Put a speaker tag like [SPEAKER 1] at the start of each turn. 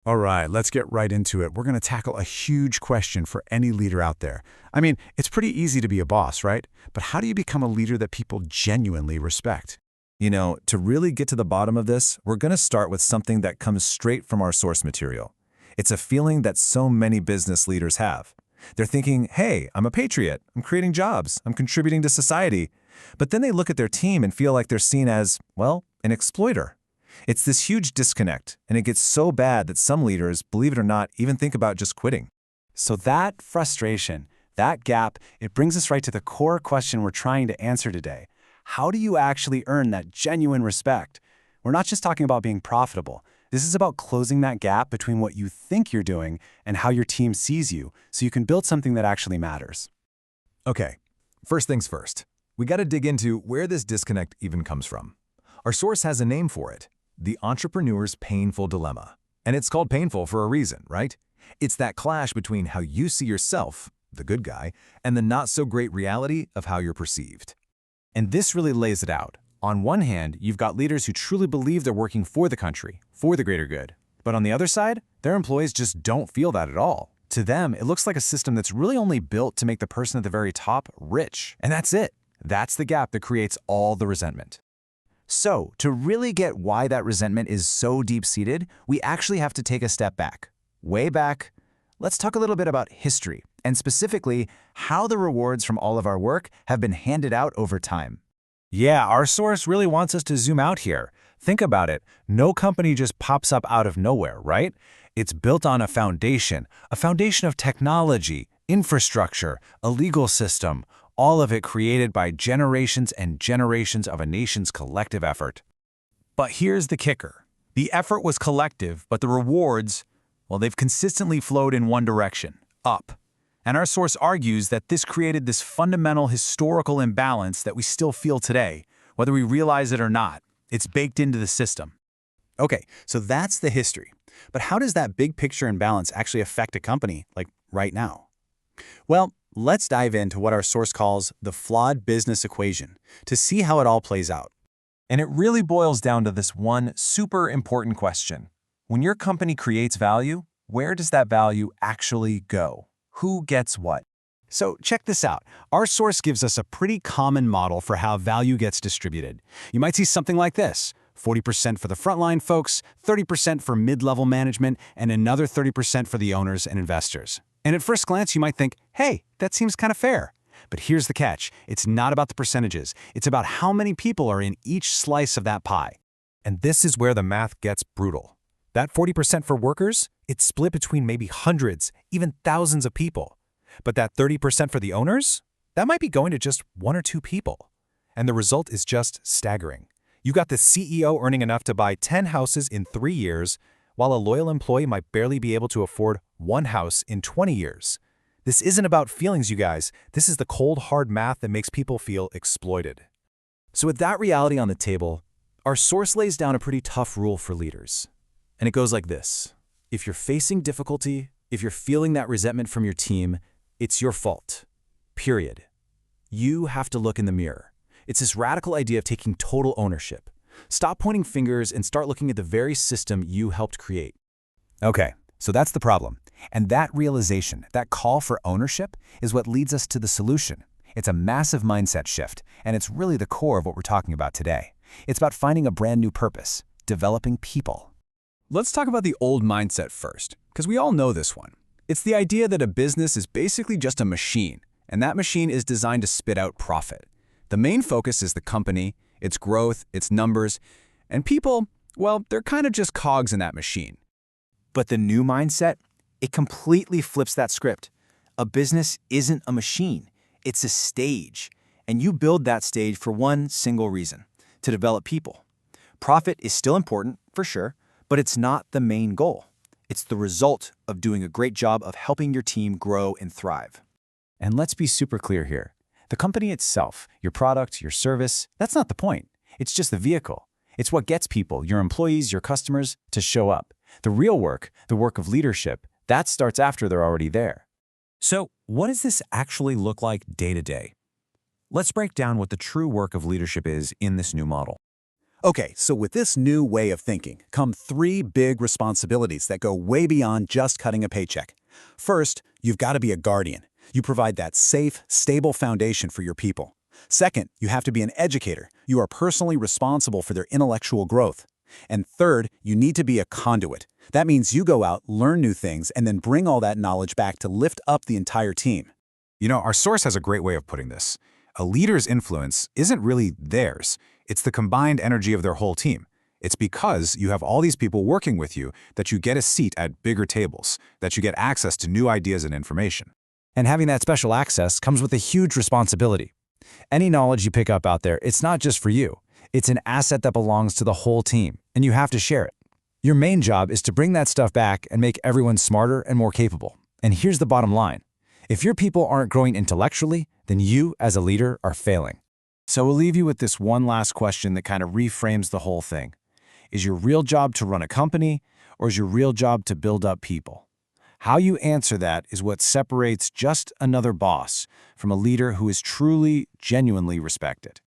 [SPEAKER 1] All right, let's get right into it. We're going to tackle a huge question for any leader out there. I mean, it's pretty easy to be a boss, right? But how do you become a leader that people genuinely respect?
[SPEAKER 2] To really get to the bottom of this, we're going to start with something that comes straight from our source material. It's a feeling that so many business leaders have. They're thinking, hey, I'm a patriot, I'm creating jobs, I'm contributing to society. But then they look at their team and feel like they're seen as, well, an exploiter. It's this huge disconnect, and it gets so bad that some leaders, believe it or not, even think about just quitting.
[SPEAKER 3] So that frustration, that gap, it brings us right to the core question we're trying to answer today. How do you actually earn that genuine respect? We're not just talking about being profitable. This is about closing that gap between what you think you're doing and how your team sees you, so you can build something that actually matters.
[SPEAKER 2] Okay, first things first. We got to dig into where this disconnect even comes from. Our source has a name for it, the entrepreneur's painful dilemma. And it's called painful for a reason, right? It's that clash between how you see yourself, the good guy, and the not-so-great reality of how you're perceived.
[SPEAKER 3] And this really lays it out. On one hand, you've got leaders who truly believe they're working for the country, for the greater good. But on the other side, their employees just don't feel that at all. To them, it looks like a system that's really only built to make the person at the very top rich. And that's it. That's the gap that creates all the resentment. So, to really get why that resentment is so deep-seated, we actually have to take a step back. Way back, let's talk a little bit about history, and specifically, how the rewards from all of our work have been handed out over time. Yeah, our source really wants us to zoom out here. Think about it. No company just pops up out of nowhere, right? It's built on a foundation of technology, infrastructure, a legal system, all of it created by generations and generations of a nation's collective effort. But here's the kicker. The effort was collective, but the rewards, well, they've consistently flowed in one direction, up. And our source argues that this created this fundamental historical imbalance that we still feel today, whether we realize it or not. It's baked into the system. Okay, so that's the history. But how does that big picture imbalance actually affect a company, like right now? Well, let's dive into what our source calls the flawed business equation to see how it all plays out.
[SPEAKER 2] And it really boils down to this one super important question. When your company creates value, where does that value actually go? Who gets what?
[SPEAKER 3] So check this out. Our source gives us a pretty common model for how value gets distributed. You might see something like this: 40% for the frontline folks, 30% for mid-level management, and another 30% for the owners and investors. And at first glance, you might think, hey, that seems kind of fair. But here's the catch. It's not about the percentages. It's about how many people are in each slice of that pie.
[SPEAKER 2] And this is where the math gets brutal. That 40% for workers, it's split between maybe hundreds, even thousands of people. But that 30% for the owners, that might be going to just one or two people. And the result is just staggering. You got the CEO earning enough to buy 10 houses in 3 years, while a loyal employee might barely be able to afford one house in 20 years. This isn't about feelings, you guys. This is the cold, hard math that makes people feel exploited.
[SPEAKER 3] So with that reality on the table, our source lays down a pretty tough rule for leaders. And it goes like this. If you're facing difficulty, if you're feeling that resentment from your team, it's your fault. Period. You have to look in the mirror. It's this radical idea of taking total ownership. Stop pointing fingers and start looking at the very system you helped create. Okay, so that's the problem. And that realization, that call for ownership, is what leads us to the solution. It's a massive mindset shift, and it's really the core of what we're talking about today. It's about finding a brand new purpose, developing people. Let's talk about the old mindset first, because we all know this one. It's the idea that a business is basically just a machine, and that machine is designed to spit out profit. The main focus is the company, its growth, its numbers, and people, well, they're kind of just cogs in that machine. But the new mindset, it completely flips that script. A business isn't a machine, it's a stage. And you build that stage for one single reason: to develop people. Profit is still important, for sure, but it's not the main goal. It's the result of doing a great job of helping your team grow and thrive. And let's be super clear here. The company itself, your product, your service, that's not the point. It's just the vehicle. It's what gets people, your employees, your customers, to show up. The real work, the work of leadership, that starts after they're already there.
[SPEAKER 2] So, what does this actually look like day to day? Let's break down what the true work of leadership is in this new model.
[SPEAKER 4] Okay, so with this new way of thinking come three big responsibilities that go way beyond just cutting a paycheck. First, you've got to be a guardian. You provide that safe, stable foundation for your people. Second, you have to be an educator. You are personally responsible for their intellectual growth. And third, you need to be a conduit. That means you go out, learn new things, and then bring all that knowledge back to lift up the entire team.
[SPEAKER 2] You know, our source has a great way of putting this. A leader's influence isn't really theirs. It's the combined energy of their whole team. It's because you have all these people working with you that you get a seat at bigger tables, that you get access to new ideas and information.
[SPEAKER 3] And having that special access comes with a huge responsibility. Any knowledge you pick up out there, it's not just for you. It's an asset that belongs to the whole team, and you have to share it. Your main job is to bring that stuff back and make everyone smarter and more capable. And here's the bottom line. If your people aren't growing intellectually, then you, as a leader, are failing. So we'll leave you with this one last question that kind of reframes the whole thing. Is your real job to run a company, or is your real job to build up people? How you answer that is what separates just another boss from a leader who is truly, genuinely respected.